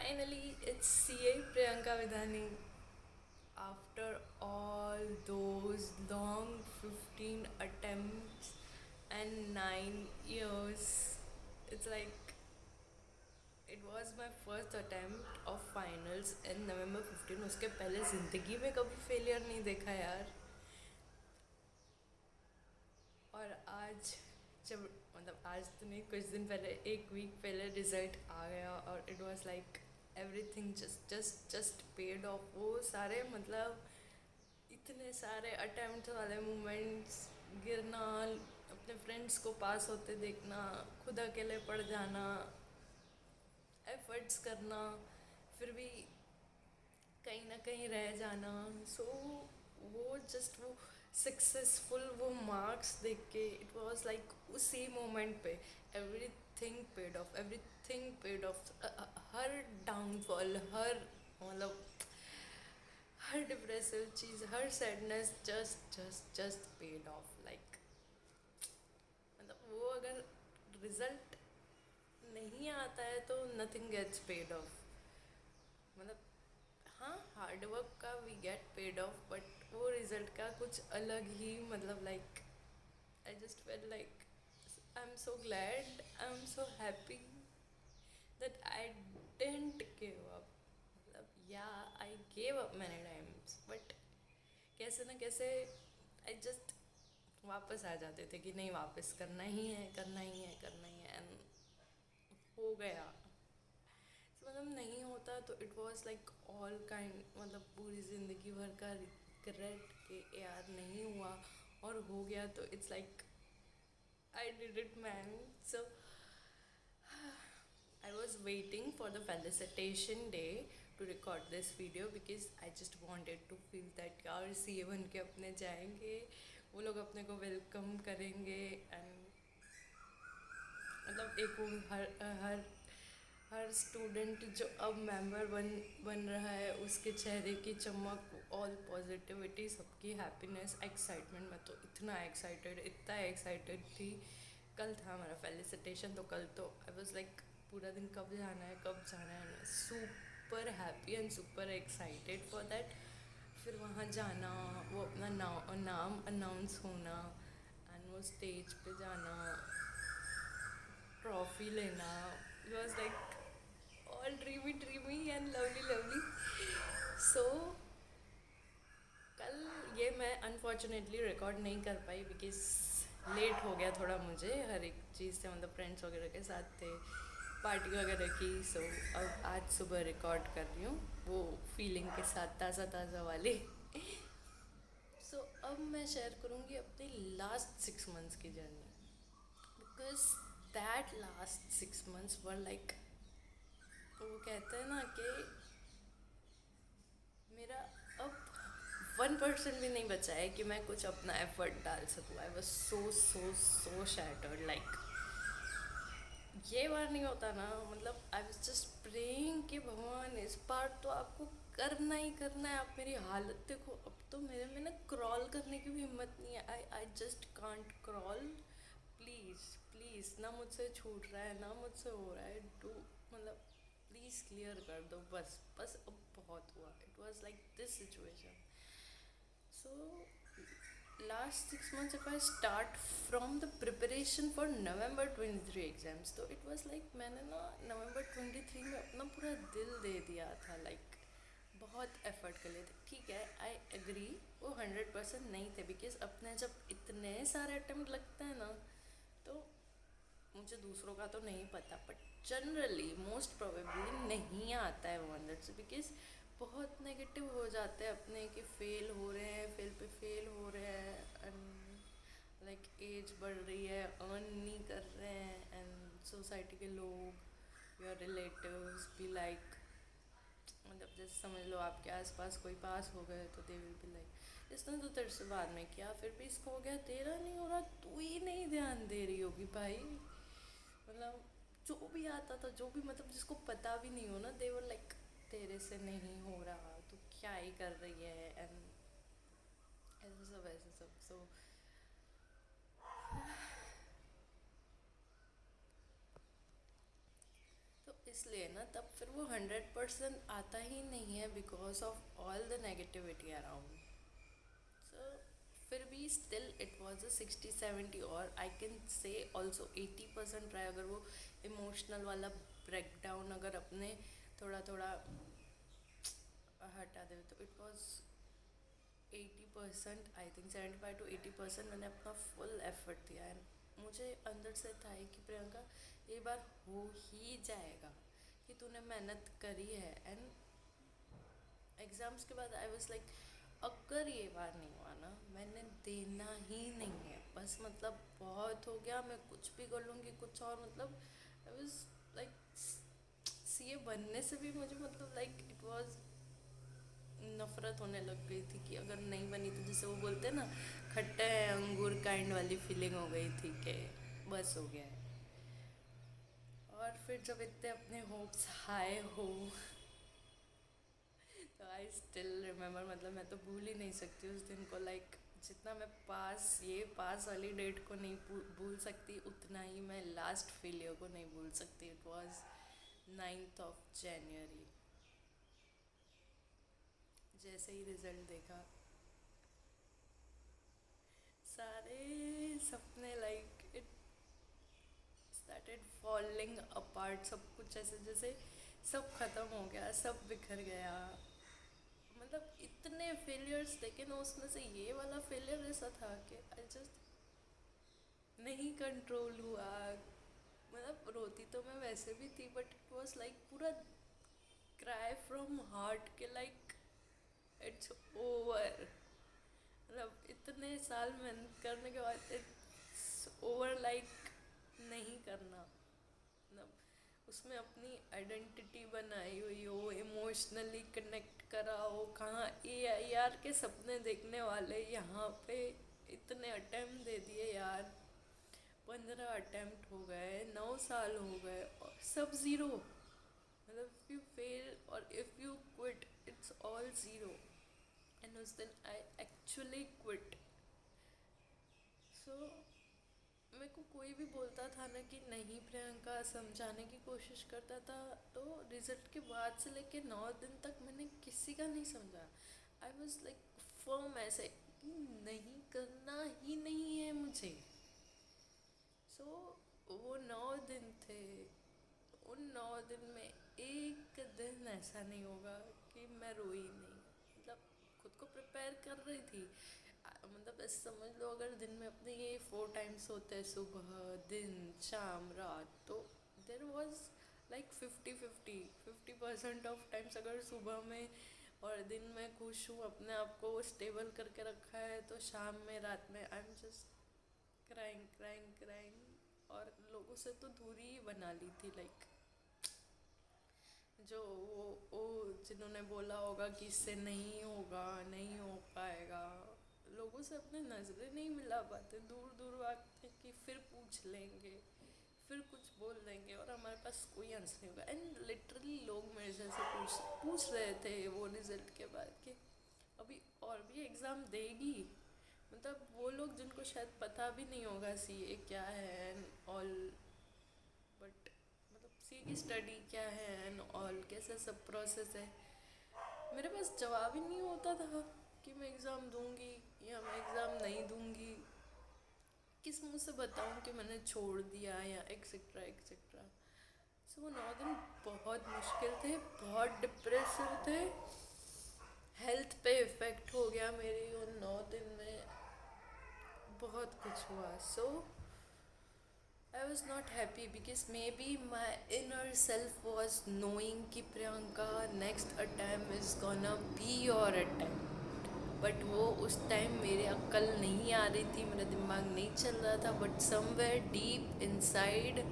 Finally, it's CA Priyanka Vidhani. After all those long 15 attempts and 9 years, it's like it was my first attempt of finals in November 15. उसके पहले ज़िंदगी में कभी failure नहीं देखा यार. और आज जब मतलब आज तो नहीं, कुछ दिन पहले, एक वीक पहले रिजल्ट आ गया और it was like everything just paid of. वो सारे मतलब इतने सारे अटेम्प्ट वाले मोमेंट्स, गिरना, अपने फ्रेंड्स को पास होते देखना, खुद अकेले पड़ जाना, एफर्ट्स करना, फिर भी कहीं ना कहीं रह जाना. सो वो जस्ट वो सक्सेसफुल वो मार्क्स देख के इट वाज लाइक उसी मोमेंट पे एवरीथिंग पेड ऑफ. हर डाउनफॉल, हर मतलब हर डिप्रेसिव चीज़, हर sadness just paid off. Like मतलब वो अगर रिजल्ट नहीं आता है तो नथिंग गेट्स पेड ऑफ. मतलब हाँ, हार्ड वर्क का we get paid off, but वो रिजल्ट का कुछ अलग ही मतलब like I just felt like I am so glad, I am so happy that I didn't give up. मतलब या I gave up many times, but कैसे ना कैसे आई जस्ट वापस आ जाते थे कि नहीं, वापस करना ही है, करना ही है, करना ही है. एंड हो गया. मतलब नहीं होता तो it was like all kind, मतलब पूरी ज़िंदगी भर का रिग्रेट कि यार नहीं हुआ. और हो गया तो it's like I did it man. So I was waiting for the felicitation day to record this video because I just wanted to feel that यार CA बन के अपने जाएंगे, वो लोग अपने को वेलकम करेंगे. एंड मतलब एक वो हर हर स्टूडेंट जो अब मेंबर बन रहा है उसके चेहरे की चमक, ऑल पॉजिटिविटी, सबकी हैप्पीनेस, एक्साइटमेंट. मैं तो इतना एक्साइटेड थी. कल था हमारा फेलिसिटेशन, तो कल तो आई वाज लाइक पूरा दिन कब जाना है, कब जाना है. Super happy and super excited for that. फिर वहाँ जाना, वो अपना नाम अनाउंस होना, एंड वो स्टेज पे जाना, ट्रॉफी लेना. It was like all dreamy and lovely. So कल ये मैं अनफॉर्चुनेटली रिकॉर्ड नहीं कर पाई बिकॉज लेट हो गया थोड़ा मुझे हर एक चीज़ से. मतलब फ्रेंड्स वगैरह के साथ थे, पार्टी वगैरह की. सो अब आज सुबह रिकॉर्ड कर रही हूँ वो फीलिंग के साथ, ताज़ा ताज़ा वाली. सो अब मैं शेयर करूँगी अपनी लास्ट 6 मंथ्स की journey. Because that last 6 months were like, वो कहते हैं ना कि मेरा अब 1% भी नहीं बचा है कि मैं कुछ अपना एफर्ट डाल सकूँ. I was so shattered. Like ये बार नहीं होता ना, मतलब आई वॉज जस्ट प्रेइंग कि भगवान इस बार तो आपको करना ही करना है. आप मेरी हालत देखो, अब तो मेरे में ना क्रॉल करने की भी हिम्मत नहीं है. I just can't crawl. Please please, ना मुझसे छूट रहा है, ना मुझसे हो रहा है. डू मतलब प्लीज़ क्लियर कर दो, बस बस अब बहुत हुआ. It was like this situation. So, last 6 months, if I start from the preparation for November 23 exams, तो it was like मैंने ना November 23 में अपना पूरा दिल दे दिया था. like बहुत एफर्ट कर लिए थे. ठीक है, आई एग्री, वो 100% नहीं थे बिकॉज अपने जब इतने सारे अटेम्प्ट लगते हैं ना, तो मुझे दूसरों का तो नहीं पता, बट जनरली मोस्ट प्रोबेबली नहीं आता है वो अंदर से. बिकॉज बहुत नेगेटिव हो जाते हैं अपने कि फ़ेल हो रहे हैं, फेल पे फेल हो रहे हैं, एंड लाइक एज बढ़ रही है, अर्न नहीं कर रहे हैं, एंड सोसाइटी के लोग, योर रिलेटिव्स भी लाइक, मतलब जैसे समझ लो आपके आसपास कोई पास हो गए तो दे विल बी लाइक इसने तो तेरे से बाद में किया, फिर भी इसको हो गया, तेरा नहीं हो रहा, तू ही नहीं ध्यान दे रही होगी भाई. मतलब जो भी आता था, जो भी मतलब जिसको पता भी नहीं हो ना, दे वर लाइक तेरे से नहीं हो रहा तो क्या ही कर रही है, एंड ऐसे सब ऐसे सब. सो तो इसलिए ना तब फिर वो 100% आता ही नहीं है because of all the negativity around. So फिर भी स्टिल इट वॉज अ 60-70 और आई कैन से ऑल्सो 80% रहा अगर वो इमोशनल वाला ब्रेक डाउन अगर अपने थोड़ा थोड़ा हटा दे तो it was 80%. I think 75 to 80% मैंने अपना फुल एफर्ट दिया है. मुझे अंदर से था ही कि प्रियंका ये बार हो ही जाएगा कि तूने मेहनत करी है. एंड एग्ज़ाम्स के बाद आई वाज लाइक अगर ये बार नहीं हुआ ना मैंने देना ही नहीं है बस. मतलब बहुत हो गया, मैं कुछ भी कर लूँगी कुछ और. मतलब आई वाज लाइक सीए बनने से भी मुझे मतलब लाइक इट वाज नफरत होने लग गई थी कि अगर नहीं बनी तो जैसे वो बोलते हैं ना खट्टे अंगूर काइंड वाली फीलिंग हो गई थी कि बस हो गया है. और फिर जब इतने अपने होप्स हाई हो तो आई स्टिल रिमेम्बर. मतलब मैं तो भूल ही नहीं सकती उस दिन को. लाइक जितना मैं पास वाली डेट को नहीं भूल सकती उतना ही मैं लास्ट फेलियर को नहीं भूल सकती. It was 9th of January. जैसे ही रिजल्ट देखा सारे सपने like it started falling apart. सब कुछ ऐसे जैसे सब खत्म हो गया, सब बिखर गया. मतलब इतने फेलियर्स देखे ना उसमें से ये वाला फेलियर ऐसा था कि आई जस्ट नहीं कंट्रोल हुआ. मतलब रोती तो मैं वैसे भी थी बट इट वॉज लाइक पूरा क्राई फ्रॉम हार्ट के लाइक इट्स ओवर. मतलब इतने साल मेहनत करने के बाद इट्स ओवर. लाइक नहीं करना. मतलब उसमें अपनी आइडेंटिटी बनाई हुई हो, इमोशनली कनेक्ट करा हो. कहाँ ए यार के सपने देखने वाले यहाँ पे इतने अटेम्प्ट दे दिए यार. 15 अटेम्प्ट हो गए, 9 साल हो गए और सब ज़ीरो. मतलब इफ़ यू फेल और if you quit it's all zero. And उस दिन आई एक्चुअली क्विट. सो मेरे को कोई भी बोलता था ना कि नहीं प्रियंका, समझाने की कोशिश करता था. तो रिजल्ट के बाद से लेके 9 दिन तक मैंने किसी का नहीं समझा. आई वॉज लाइक फर्म ऐसे कि नहीं करना ही नहीं है मुझे. सो वो 9 दिन थे. उन 9 दिन में एक दिन ऐसा नहीं होगा कि मैं रोई नहीं. मतलब खुद को प्रिपेयर कर रही थी. मतलब ऐसे समझ लो अगर दिन में अपने ये 4 टाइम्स होते हैं सुबह दिन शाम रात तो there was like 50-50 of times अगर सुबह में और दिन में खुश हूँ अपने आप को स्टेबल करके रखा है तो शाम में रात में I am just crying crying crying. और लोगों से तो दूरी ही बना ली थी. लाइक जो वो जिन्होंने बोला होगा कि इससे नहीं होगा नहीं हो पाएगा, लोगों से अपने नज़रें नहीं मिला पाते. दूर दूर भागते कि फिर पूछ लेंगे फिर कुछ बोल देंगे और हमारे पास कोई आंसर नहीं होगा. एंड लिटरली लोग मेरे जैसे पूछ रहे थे वो रिज़ल्ट के बाद कि अभी और भी एग्ज़ाम देगी. मतलब वो लोग जिनको शायद पता भी नहीं होगा सीए क्या है एंड ऑल. बट मतलब सीए की स्टडी क्या है एंड ऑल कैसे सब प्रोसेस है. मेरे पास जवाब ही नहीं होता था कि मैं एग्ज़ाम दूंगी या मैं एग्ज़ाम नहीं दूंगी. किस मुंह से बताऊं कि मैंने छोड़ दिया या एक्सेट्रा एक्सेट्रा. सो वो 9 दिन बहुत मुश्किल थे, बहुत डिप्रेसिव थे. हेल्थ पे इफ़ेक्ट हो गया मेरी उन 9 दिन में. बहुत कुछ हुआ. सो I was not happy because maybe my inner self was knowing कि Priyanka next attempt is gonna be your attempt. But वो उस टाइम मेरे अक्ल नहीं आ रही थी, मेरा दिमाग नहीं चल रहा था. बट समवेयर डीप इनसाइड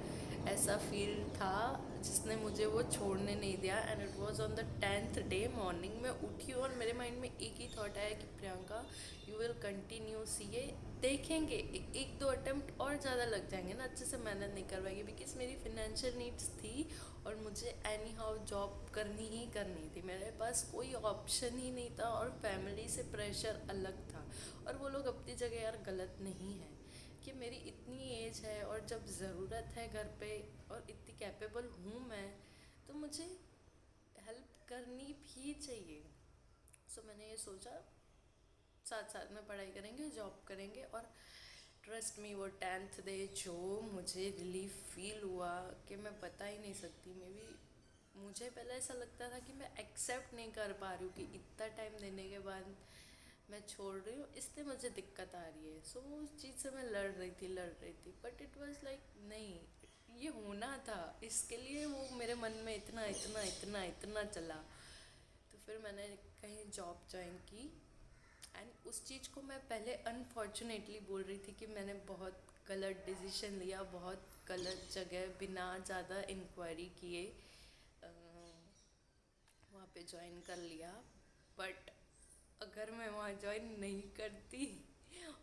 ऐसा फील था जिसने मुझे वो छोड़ने नहीं दिया. And it was on the 10th day morning में उठी और मेरे माइंड में एक ही थॉट आया कि Priyanka you will continue CA. देखेंगे एक दो अटेम्प्ट और ज़्यादा लग जाएंगे ना, अच्छे से मेहनत नहीं करवाएगी बिकॉज मेरी फिनेंशियल नीड्स थी और मुझे एनी हाउ जॉब करनी ही करनी थी. मेरे पास कोई ऑप्शन ही नहीं था और फैमिली से प्रेशर अलग था. और वो लोग अपनी जगह यार गलत नहीं है कि मेरी इतनी एज है और जब ज़रूरत है घर पे और इतनी कैपेबल हूँ मैं तो मुझे हेल्प करनी भी चाहिए। सो मैंने ये सोचा साथ साथ में पढ़ाई करेंगे, जॉब करेंगे। और ट्रस्ट मी, वो 10th डे जो मुझे रिलीफ फील हुआ कि मैं बता ही नहीं सकती। मे बी मुझे पहले ऐसा लगता था कि मैं एक्सेप्ट नहीं कर पा रही हूँ कि इतना टाइम देने के बाद मैं छोड़ रही हूँ, इसलिए मुझे दिक्कत आ रही है। सो उस चीज़ से मैं लड़ रही थी बट इट वाज लाइक नहीं, ये होना था। इसके लिए वो मेरे मन में इतना इतना इतना इतना चला। तो फिर मैंने कहीं जॉब ज्वाइन की। एंड उस चीज़ को मैं पहले अनफॉर्चुनेटली बोल रही थी कि मैंने बहुत गलत डिसीजन लिया, बहुत गलत जगह बिना ज़्यादा इंक्वायरी किए वहाँ पे ज्वाइन कर लिया। बट अगर मैं वहाँ ज्वाइन नहीं करती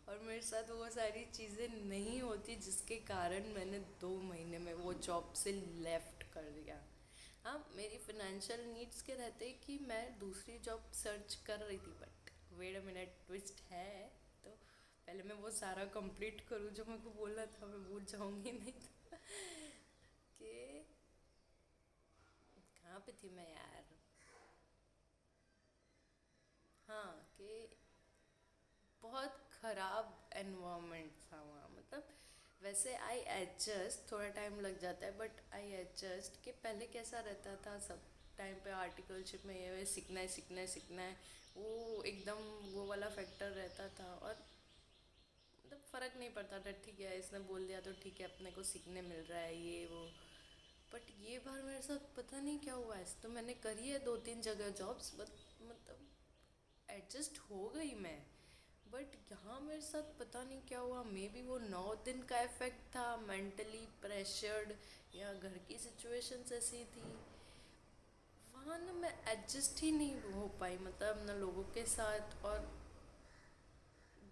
और मेरे साथ वो सारी चीज़ें नहीं होती जिसके कारण मैंने 2 महीने में वो जॉब से लेफ्ट कर दिया। हाँ, मेरी फाइनेंशियल नीड्स के रहते कि मैं दूसरी जॉब सर्च कर रही थी। But wait a minute, twist है। तो पहले मैं वो सारा कंप्लीट करूँ जो मेरे को बोलना था, मैं भूल जाऊँगी नहीं तो कि कहाँ पे थी मैं यार। हाँ, कि बहुत ख़राब एनवायरनमेंट था वहाँ। मतलब वैसे आई एडजस्ट, थोड़ा टाइम लग जाता है बट आई एडजस्ट। कि पहले कैसा रहता था, सब टाइम पे आर्टिकलशिप में ये सीखना है सीखना है सीखना है, वो एकदम वो वाला फैक्टर रहता था। और मतलब फ़र्क नहीं पड़ता था, ठीक है इसने बोल दिया तो ठीक है, अपने को सीखने मिल रहा है ये वो। बट ये बार मेरे साथ पता नहीं क्या हुआ। ऐसे तो मैंने करी है 2-3 जगह जॉब्स, बट मतलब एडजस्ट हो गई मैं। बट यहाँ मेरे साथ पता नहीं क्या हुआ। मे बी वो 9 दिन का इफ़ेक्ट था, मेंटली प्रेशर्ड, या घर की सिचुएशंस ऐसी थी। वहाँ ना मैं एडजस्ट ही नहीं हो पाई, मतलब ना लोगों के साथ। और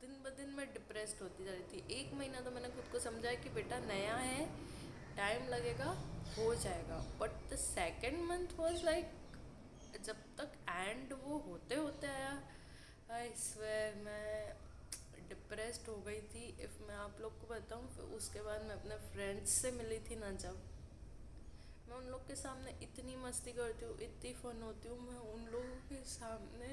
दिन ब दिन मैं डिप्रेस्ड होती जा रही थी। 1 महीना तो मैंने खुद को समझा कि बेटा नया है, टाइम लगेगा, हो जाएगा। But the second month was like, जब तक एंड वो होते होते आया, आई स्वेयर मैं डिप्रेस्ड हो गई थी। इफ़ मैं आप लोग को बताऊँ, फिर उसके बाद मैं अपने फ्रेंड्स से मिली थी ना, जब मैं उन लोग के सामने इतनी मस्ती करती हूँ, इतनी फन होती हूँ, मैं उन लोगों के सामने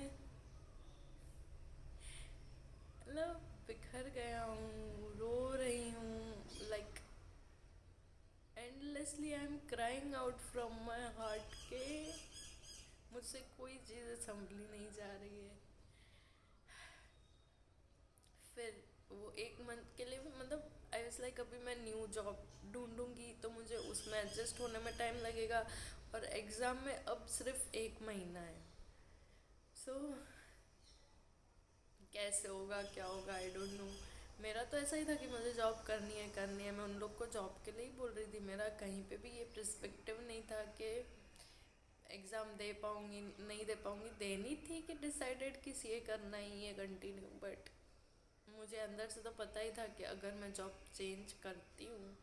मतलब बिखर गया हूँ, रो रही हूँ। Like endlessly I am crying out from my heart के मुझसे कोई चीज़ संभली नहीं जा रही है। फिर वो 1 मंथ के लिए मतलब आई वाज लाइक अभी मैं न्यू जॉब ढूंढूंगी तो मुझे उसमें एडजस्ट होने में टाइम लगेगा, और एग्ज़ाम में अब सिर्फ 1 महीना है। सो कैसे होगा क्या होगा आई डोंट नो। मेरा तो ऐसा ही था कि मुझे जॉब करनी है। मैं उन लोग को जॉब के लिए ही बोल रही थी। मेरा कहीं पे भी ये पर्सपेक्टिव नहीं था कि एग्ज़ाम दे पाऊँगी नहीं दे पाऊँगी। देनी थी कि डिसाइडेड कि सीए करना ही है कंटिन्यू। बट मुझे अंदर से तो पता ही था कि अगर मैं जॉब चेंज करती हूँ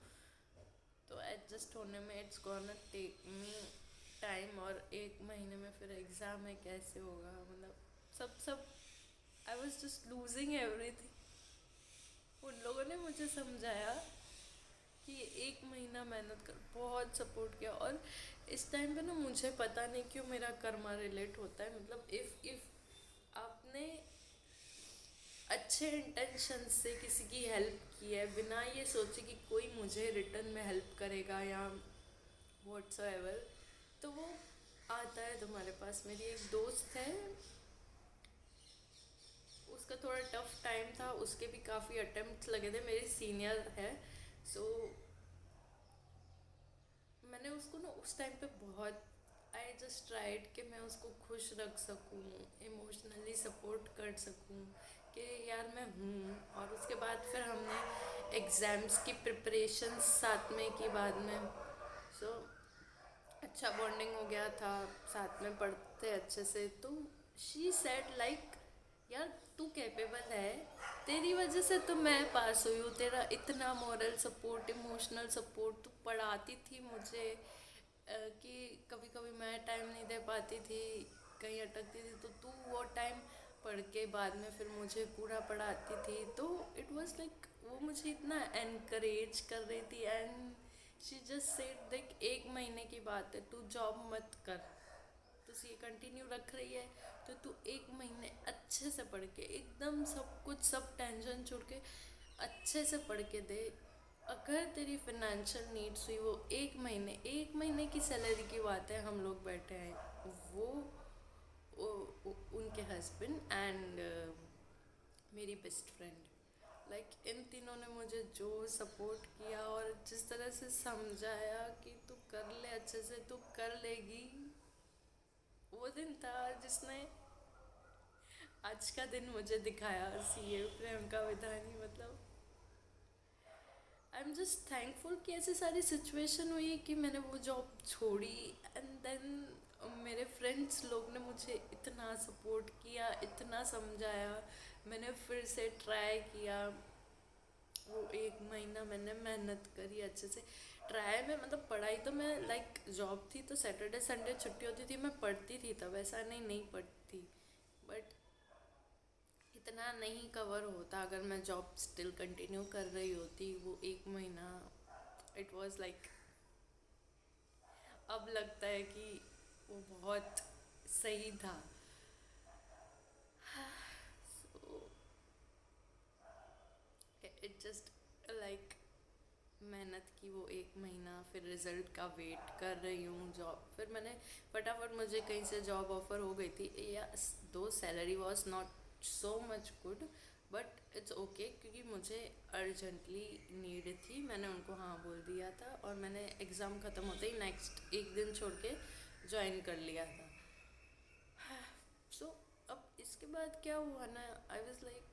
तो एडजस्ट होने में it's gonna take me time. और 1 महीने में फिर एग्ज़ाम है, कैसे होगा। मतलब सब I was just losing everything. उन लोगों ने मुझे समझाया कि 1 महीना मेहनत कर, बहुत सपोर्ट किया। और इस टाइम पे ना मुझे पता नहीं क्यों मेरा कर्मा रिलेट होता है। मतलब इफ़ आपने अच्छे इंटेंशन से किसी की हेल्प की है, बिना ये सोचे कि कोई मुझे रिटर्न में हेल्प करेगा या व्हाट्सएवर, तो वो आता है तुम्हारे पास। मेरी एक दोस्त है, उसका थोड़ा टफ टाइम था, उसके भी काफ़ी अटेम्प्ट्स लगे थे, मेरी सीनियर है। सो मैंने उसको ना उस टाइम पे बहुत आई जस्ट ट्राइड कि मैं उसको खुश रख सकूँ, इमोशनली सपोर्ट कर सकूँ कि यार मैं हूँ। और उसके बाद फिर हमने एग्ज़ाम्स की प्रिपरेशन साथ में की बाद में। सो अच्छा बॉन्डिंग हो गया था, साथ में पढ़ते अच्छे से। तो शी सेड लाइक यार तू कैपेबल है, तेरी वजह से तो मैं पास हुई हूँ। तेरा इतना मॉरल सपोर्ट, इमोशनल सपोर्ट, तू पढ़ाती थी मुझे कि कभी कभी मैं टाइम नहीं दे पाती थी, कहीं अटकती थी, तो तू वो टाइम पढ़ के बाद में फिर मुझे पूरा पढ़ाती थी। तो इट वाज लाइक वो मुझे इतना एनकरेज कर रही थी। एंड शी जस्ट सेड देख 1 महीने की बात है, तू जॉब मत कर, तू ये कंटिन्यू रख रही है तो तू 1 महीने अच्छे से पढ़ के एकदम सब कुछ सब टेंशन छोड़ के अच्छे से पढ़ के दे। अगर तेरी फाइनेंशियल नीड्स हुई वो 1 महीने की सैलरी की बात है, हम लोग बैठे हैं, वो, उनके हस्बैंड एंड मेरी बेस्ट फ्रेंड, लाइक इन तीनों ने मुझे जो सपोर्ट किया और जिस तरह से समझाया कि तू कर ले, अच्छे से तू कर लेगी, वो दिन था जिसने आज का दिन मुझे दिखाया। सीए प्रियंका विधानी, मतलब आई एम जस्ट थैंकफुल कि ऐसी सारी सिचुएशन हुई कि मैंने वो जॉब छोड़ी एंड देन मेरे फ्रेंड्स लोग ने मुझे इतना सपोर्ट किया, इतना समझाया, मैंने फिर से ट्राई किया। वो 1 महीना मैंने मेहनत करी अच्छे से ट्राई में, मतलब पढ़ाई तो मैं लाइक जॉब थी तो सैटरडे संडे छुट्टी होती थी, मैं पढ़ती थी तब, ऐसा नहीं पढ़ती, बट इतना नहीं कवर होता अगर मैं जॉब स्टिल कंटिन्यू कर रही होती। वो 1 महीना इट वाज लाइक, अब लगता है कि वो बहुत सही था। सो इट जस्ट लाइक मेहनत की वो 1 महीना, फिर रिज़ल्ट का वेट कर रही हूँ, जॉब, फिर मैंने फटाफट, मुझे कहीं से जॉब ऑफर हो गई थी, या दो salary was not so much good but it's okay, क्योंकि मुझे अर्जेंटली नीड थी, मैंने उनको हाँ बोल दिया था और मैंने एग्ज़ाम ख़त्म होते ही नेक्स्ट एक दिन छोड़ के ज्वाइन कर लिया था। सो अब इसके बाद क्या हुआ ना, आई वॉज लाइक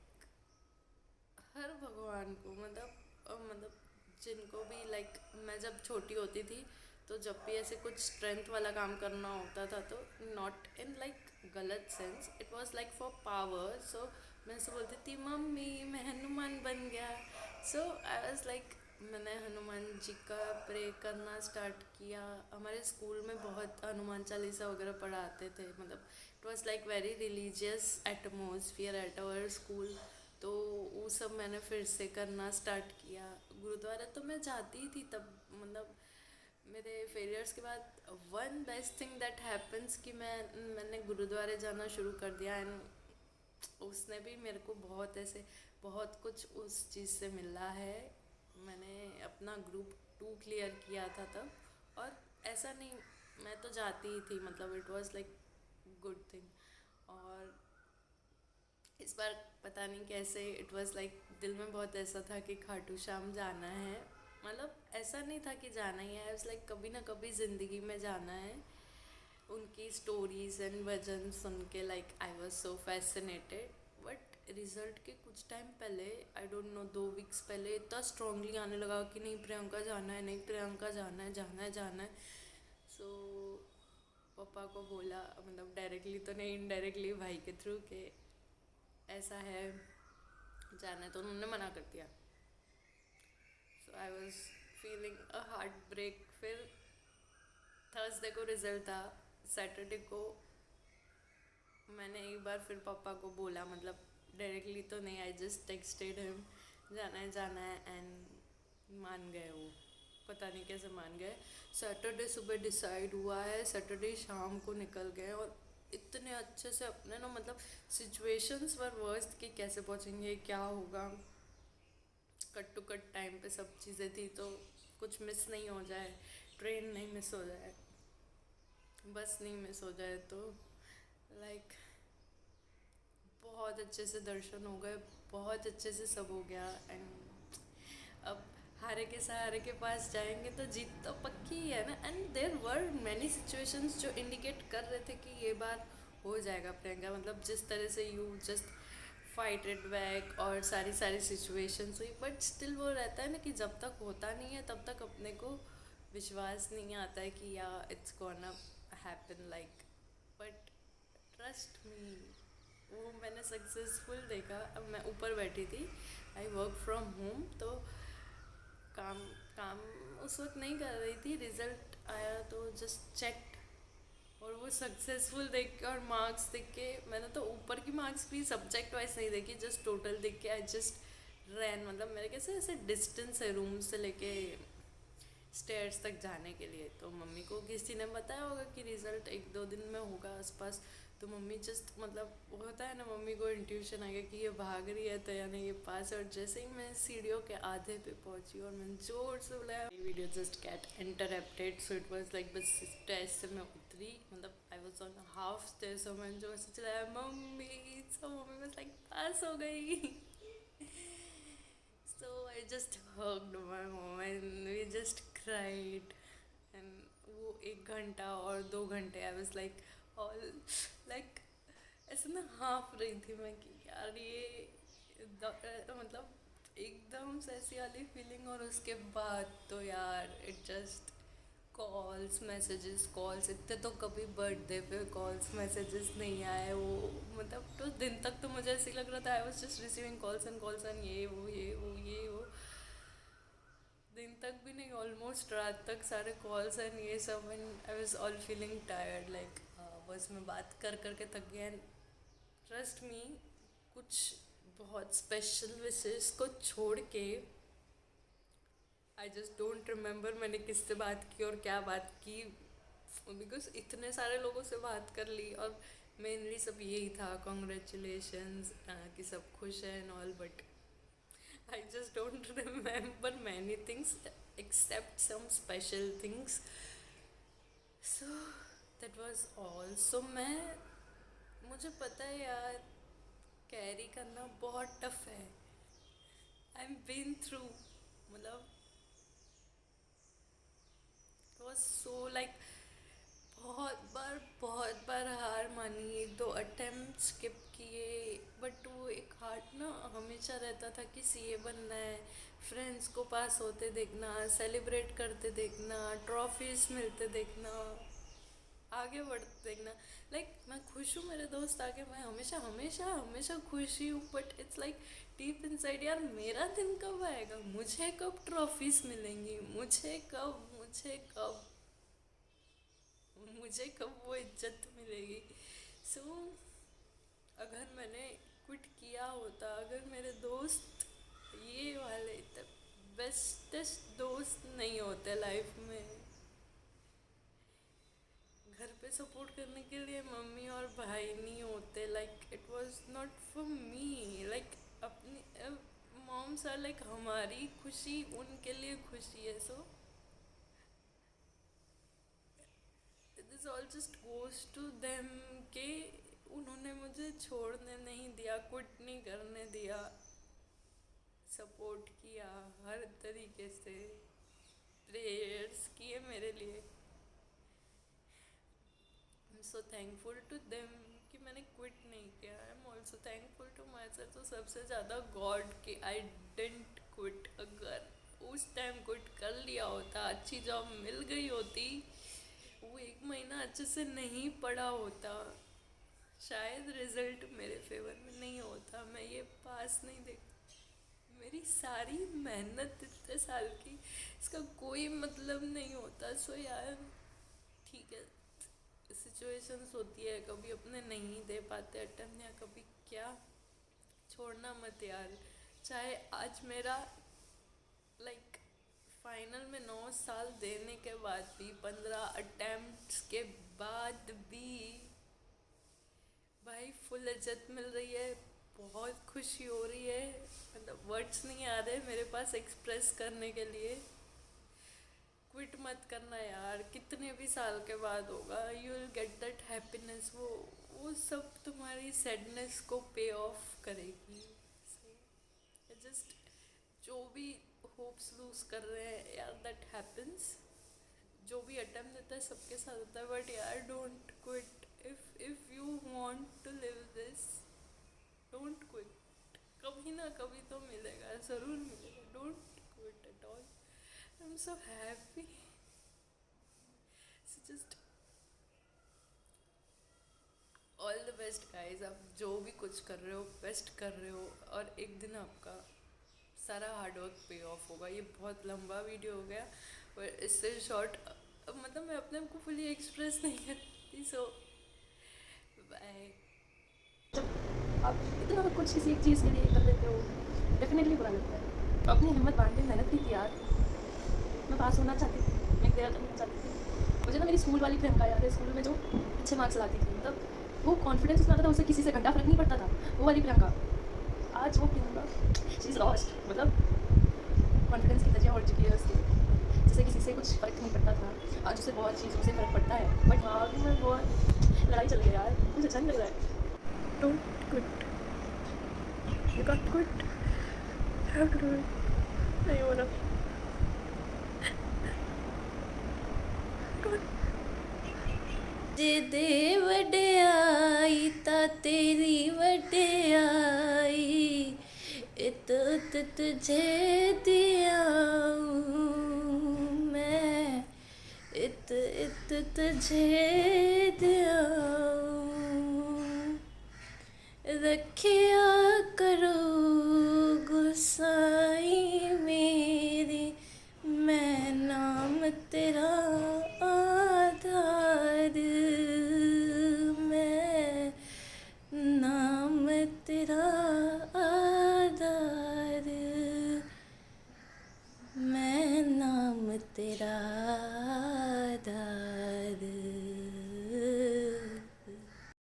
हर भगवान को, मतलब जिनको भी लाइक, मैं जब छोटी होती थी तो जब भी ऐसे कुछ स्ट्रेंथ वाला काम करना होता था तो नॉट इन लाइक गलत sense, it was like for power, so मैं ऐसे बोलती थी मम्मी मैं हनुमान बन गया। सो आई वाज लाइक, मैंने हनुमान जी का प्रे करना स्टार्ट किया। हमारे स्कूल में बहुत हनुमान चालीसा वगैरह पढ़ाते थे, मतलब it was like very religious atmosphere at our school, तो वो सब मैंने फिर से करना स्टार्ट किया। गुरुद्वारा तो मैं जाती ही थी तब, मतलब मेरे फेलियर्स के बाद one best thing that happens कि मैंने गुरुद्वारे जाना शुरू कर दिया एंड उसने भी मेरे को बहुत ऐसे बहुत कुछ उस चीज़ से मिला है। मैंने अपना ग्रुप 2 क्लियर किया था तब, और ऐसा नहीं, मैं तो जाती ही थी, मतलब it was like good thing. और इस बार पता नहीं कैसे इट वाज लाइक दिल में बहुत ऐसा था कि खाटू श्याम जाना है, मतलब ऐसा नहीं था कि जाना ही है, इट्स लाइक कभी ना कभी ज़िंदगी में जाना है। उनकी स्टोरीज एंड भजन सुन के like I was so fascinated, but result के कुछ टाइम पहले, आई डोंट नो 2 वीक्स पहले इतना स्ट्रांगली आने लगा कि नहीं प्रियंका जाना है, नहीं प्रियंका जाना है, जाना है जाना है। सो पापा को बोला, मतलब डायरेक्टली तो नहीं, इनडायरेक्टली भाई के थ्रू के ऐसा है जाना है, तो उन्होंने मना कर दिया। So I was feeling a heart break. फिर थर्सडे को रिजल्ट था, सैटरडे को मैंने एक बार फिर पापा को बोला, मतलब डायरेक्टली तो नहीं, आई जस्ट टेक्सटेड हिम जाना है एंड मान गए वो, पता नहीं कैसे मान गए। सैटरडे सुबह डिसाइड हुआ है, सैटरडे शाम को निकल गए, और इतने अच्छे से अपने ना, मतलब सिचुएशंस वर वर्स्ट कि कैसे पहुँचेंगे, क्या होगा, कट टू कट टाइम पे सब चीज़ें थी, तो कुछ मिस नहीं हो जाए, ट्रेन नहीं मिस हो जाए, बस नहीं मिस हो जाए, तो लाइक बहुत अच्छे से दर्शन हो गए, बहुत अच्छे से सब हो गया। एंड अब हारे के सहारे के पास जाएंगे तो जीत तो पक्की ही है ना। And there were many situations जो इंडिकेट कर रहे थे कि ये बार हो जाएगा प्रियंका, मतलब जिस तरह से you just fight it back और सारी सारी सिचुएशंस हुई, बट स्टिल वो रहता है ना कि जब तक होता नहीं है तब तक अपने को विश्वास नहीं आता है कि या it's gonna happen like, but trust me, वो मैंने सक्सेसफुल देखा। अब मैं ऊपर बैठी थी, आई वर्क फ्रॉम होम, तो काम काम उस वक्त नहीं कर रही थी, रिज़ल्ट आया तो जस्ट चेक, और वो सक्सेसफुल देख के और मार्क्स देख के, मैंने तो ऊपर की मार्क्स भी सब्जेक्ट वाइज नहीं देखी, जस्ट टोटल देख के आई जस्ट रैन, मतलब मेरे कैसे ऐसे डिस्टेंस है रूम से लेके स्टेयर्स तक जाने के लिए। तो मम्मी को किसी ने बताया होगा कि रिजल्ट 1-2 दिन में होगा आसपास। तो मम्मी जस्ट मतलब वो होता है ना, मम्मी को इंट्यूशन आ गया कि ये भाग रही है तो यानी ये पास। और जैसे ही मैं सीढ़ियों के आधे पे पहुंची और मैंने जोर से बुलाया, video just get interrupted. So it was like बस स्टेज से मैं उतरी, मतलब I was on half stage. So मैंने जोर से चलाया मम्मी। सो मम्मी वाज लाइक पास हो गई। So I just hugged my mom and we just cried. And वो 1 घंटा और 2 घंटे I was like all like ऐसे ना हाँफ रही थी मैं कि यार ये मतलब एकदम से ऐसी वाली फीलिंग। और उसके बाद तो यार it just calls messages calls, इतने तो कभी बर्थडे पे कॉल्स मैसेजेस नहीं आए। वो मतलब तो दिन तक तो मुझे ऐसे लग रहा था I was just receiving calls and ये वो दिन तक भी नहीं, ऑलमोस्ट रात तक सारे कॉल्स एंड ये सब। And I was all feeling tired like बस मैं बात कर करके थक गया। एंड ट्रस्ट मी, कुछ बहुत स्पेशल विशेस को छोड़ के आई जस्ट डोंट रिमेंबर मैंने किससे बात की और क्या बात की। बिकॉज इतने सारे लोगों से बात कर ली और मेनली सब यही था कॉन्ग्रेचुलेशंस कि सब खुश हैं and all. But I just don't remember many things except some special things. So that was all. So मुझे पता है यार कैरी करना बहुत टफ है। I'm been through, मतलब it was so like बहुत बार हार मानी, 1-2 अटेम्प्ट स्किप किए। बट वो एक हार्ट ना हमेशा रहता था कि सीए बनना है, फ्रेंड्स को पास होते देखना, सेलिब्रेट करते देखना, ट्रॉफीज मिलते देखना, आगे बढ़ते देखना। लाइक मैं खुश हूँ मेरे दोस्त आगे, मैं हमेशा हमेशा हमेशा खुश ही हूँ। But it's like deep inside यार मेरा दिन कब आएगा, मुझे कब ट्रॉफीज मिलेंगी, मुझे कब वो इज्जत मिलेगी। सो अगर मैंने क्विट किया होता, अगर मेरे दोस्त ये वाले बेस्टेस्ट दोस्त नहीं होते लाइफ में, घर पे सपोर्ट करने के लिए मम्मी और भाई नहीं होते, like it was not for me. Like अपनी मॉम्स आर लाइक हमारी खुशी उनके लिए खुशी है। So this all just goes to them के उन्होंने मुझे छोड़ने नहीं दिया, क्विट नहीं करने दिया, सपोर्ट किया हर तरीके से, प्रेयर्स किए मेरे लिए। I am so thankful to them कि मैंने क्विट नहीं किया। I am also thankful to myself, तो सबसे ज़्यादा गॉड कि आई डिडंट क्विट। अगर उस टाइम क्विट कर लिया होता, अच्छी जॉब मिल गई होती, वो 1 महीना अच्छे से नहीं पढ़ा होता, शायद रिजल्ट मेरे फेवर में नहीं होता, मैं ये पास नहीं देख। मेरी सारी मेहनत इतने साल की, इसका कोई मतलब नहीं होता। सो यार ठीक है, सिचुएशंस होती है, कभी अपने नहीं दे पाते अटेम्प्ट या कभी क्या, छोड़ना मत यार। चाहे आज मेरा लाइक फाइनल में 9 साल देने के बाद भी, 15 अटेम्प्ट्स के बाद भी भाई फुल इज्जत मिल रही है, बहुत खुशी हो रही है, मतलब वर्ड्स नहीं आ रहे मेरे पास एक्सप्रेस करने के लिए। क्विट मत करना यार, कितने भी साल के बाद होगा, you will get that happiness. वो सब तुम्हारी सैडनेस को पे ऑफ करेगी। जस्ट जो भी होप्स लूज कर रहे हैं यार, दैट हैपन्स। जो भी अटेम्प्ट देता है सबके साथ होता है, बट यार don't quit. If you want to live this, don't quit. कभी ना कभी तो मिलेगा, ज़रूर मिलेगा। Don't quit at all. I am so happy. So just all the best guys. आप जो भी कुछ कर रहे हो बेस्ट कर रहे हो, और एक दिन आपका सारा हार्डवर्क पे ऑफ होगा। ये बहुत लंबा वीडियो हो गया, पर इससे शॉर्ट मतलब मैं अपने आप को फुली एक्सप्रेस नहीं करती। सो बाय। जब आप इतना कुछ किसी एक चीज़ के लिए कर लेते हो, डेफिनेटली बुरा लगता है। तो अपनी हिम्मत बांध के मेहनत भी किया, मैं पास होना चाहती थी, मैं क्लियर करना चाहती थी। मुझे ना मेरी स्कूल वाली प्रियंका याद है, स्कूल में जो अच्छे मार्क्स लाती थी, मतलब वो कॉन्फिडेंस उसमें आता था, उसे किसी से घंटा फर्क नहीं पड़ता था, वो वाली प्रियंका। आज वो प्रियंका शी इज़ लॉस्ट, मतलब कॉन्फिडेंस की धज्जियाँ उड़ चुकी है उसकी, जिसे किसी से कुछ फ़र्क नहीं पड़ता था, आज उसे बहुत चीज़ों से फ़र्क पड़ता है। बट हाँ, अभी मैं बहुत लड़ाई चल रही है यार, मुझे अच्छा नहीं लग रहा है। Don't quit. You can't quit. You have to do it. नहीं हो रहा. जे दे वड्याई ता तेरी वड्याई इत तुझे दियाऊं मैं इत तुझे